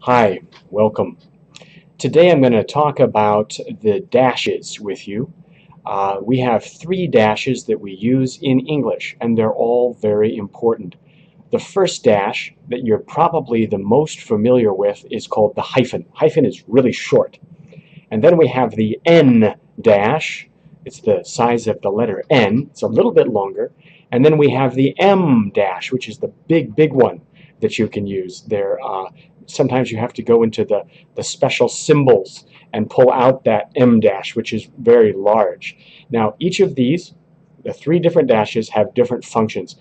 Hi, welcome. Today I'm going to talk about the dashes with you. We have three dashes that we use in English, and they're all very important. The first dash that you're probably the most familiar with is called the hyphen. Hyphen is really short. And then we have the N dash. It's the size of the letter N. It's a little bit longer. And then we have the M dash, which is the big one that you can use there. Sometimes you have to go into the special symbols and pull out that M dash, which is very large. Now, each of these, the three different dashes, have different functions.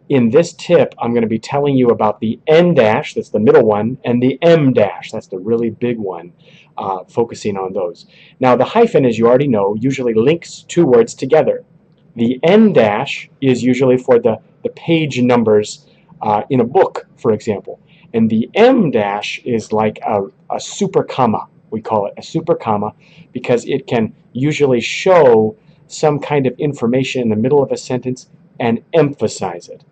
In this tip, I'm going to be telling you about the N dash, that's the middle one, and the M dash, that's the really big one, focusing on those. Now, the hyphen, as you already know, usually links two words together. The N dash is usually for the page numbers in a book, for example. And the M dash is like a super comma. We call it a super comma because it can usually show some kind of information in the middle of a sentence and emphasize it.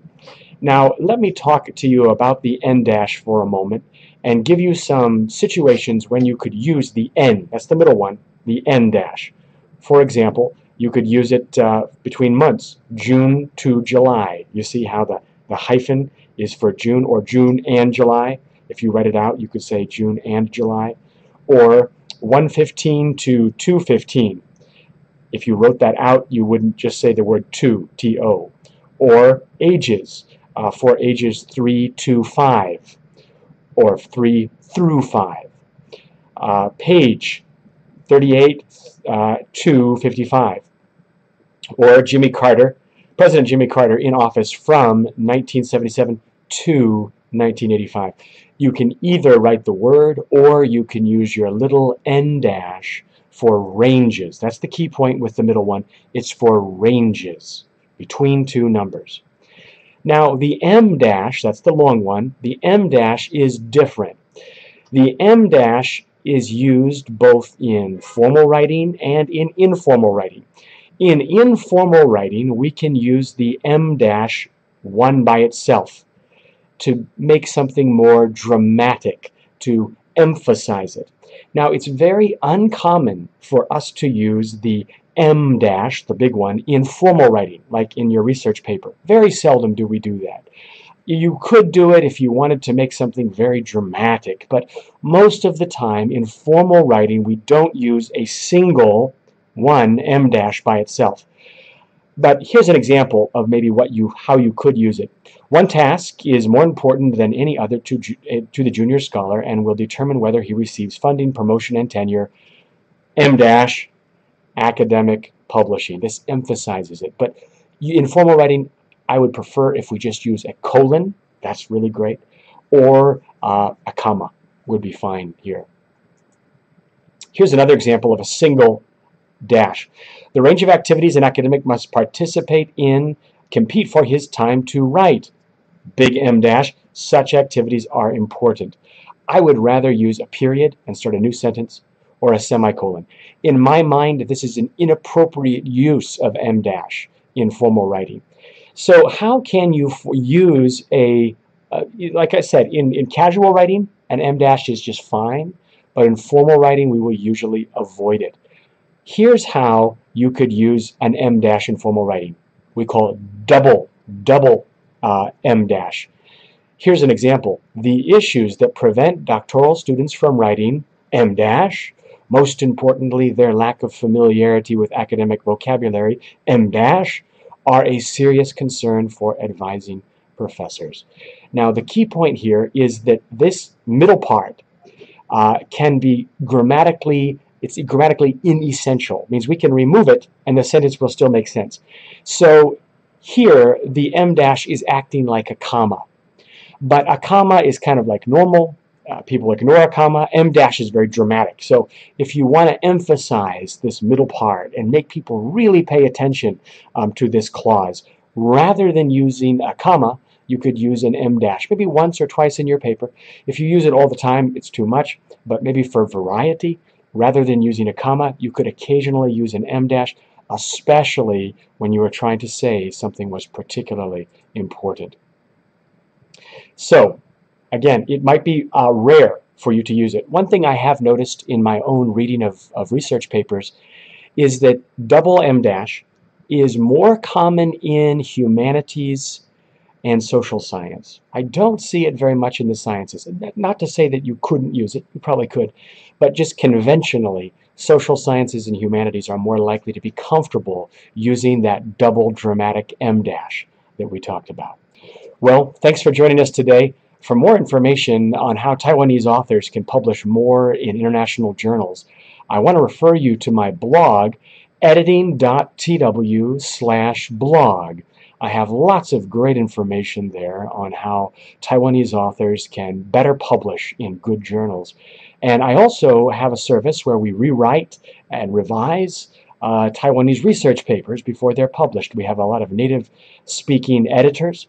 Now, let me talk to you about the N dash for a moment and give you some situations when you could use the N. That's the middle one, the N dash. For example, you could use it between months, June to July. You see how the hyphen is for June, or June and July. If you read it out, you could say June and July. Or 1:15 to 2:15. If you wrote that out, you wouldn't just say the word to, T-O. Or ages, for ages 3 to 5, or 3 through 5. Page, 38 to 55. Or Jimmy Carter, President Jimmy Carter in office from 1977 to 1985. You can either write the word or you can use your little N dash for ranges. That's the key point with the middle one. It's for ranges between two numbers. Now the M dash, that's the long one, the M dash is different. The M dash is used both in formal writing and in informal writing. In informal writing, we can use the M dash one by itself to make something more dramatic, to emphasize it. Now, it's very uncommon for us to use the M dash, the big one, in formal writing, like in your research paper. Very seldom do we do that. You could do it if you wanted to make something very dramatic, but most of the time in formal writing, we don't use a single one M dash by itself. But here's an example of maybe how you could use it. One task is more important than any other to the junior scholar and will determine whether he receives funding, promotion, and tenure. M dash, academic publishing. This emphasizes it. But in formal writing, I would prefer if we just use a colon. That's really great. Or a comma would be fine here. Here's another example of a single dash. The range of activities an academic must participate in compete for his time to write. Big M dash, such activities are important. I would rather use a period and start a new sentence, or a semicolon. In my mind, this is an inappropriate use of M dash in formal writing. So how can you use like I said, in casual writing, an M dash is just fine, but in formal writing, we will usually avoid it. Here's how you could use an M dash in formal writing. We call it double M dash. Here's an example. The issues that prevent doctoral students from writing M dash, most importantly their lack of familiarity with academic vocabulary, M dash, are a serious concern for advising professors. Now the key point here is that this middle part can be grammatically inessential. It means we can remove it and the sentence will still make sense. So here the M dash is acting like a comma. But a comma is kind of like normal. People ignore a comma. M dash is very dramatic. So if you want to emphasize this middle part and make people really pay attention to this clause, rather than using a comma, you could use an M dash, maybe once or twice in your paper. If you use it all the time, it's too much, but maybe for variety, rather than using a comma, you could occasionally use an M dash, especially when you were trying to say something was particularly important. So, again, it might be rare for you to use it. One thing I have noticed in my own reading of research papers is that double M dash is more common in humanities and social science. I don't see it very much in the sciences. Not to say that you couldn't use it, you probably could, but just conventionally, social sciences and humanities are more likely to be comfortable using that double dramatic M dash that we talked about. Well, thanks for joining us today. For more information on how Taiwanese authors can publish more in international journals, I want to refer you to my blog, editing.tw/blog. I have lots of great information there on how Taiwanese authors can better publish in good journals. And I also have a service where we rewrite and revise Taiwanese research papers before they're published. We have a lot of native-speaking editors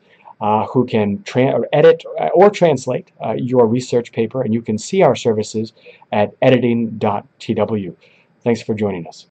who can edit or translate your research paper, and you can see our services at editing.tw. Thanks for joining us.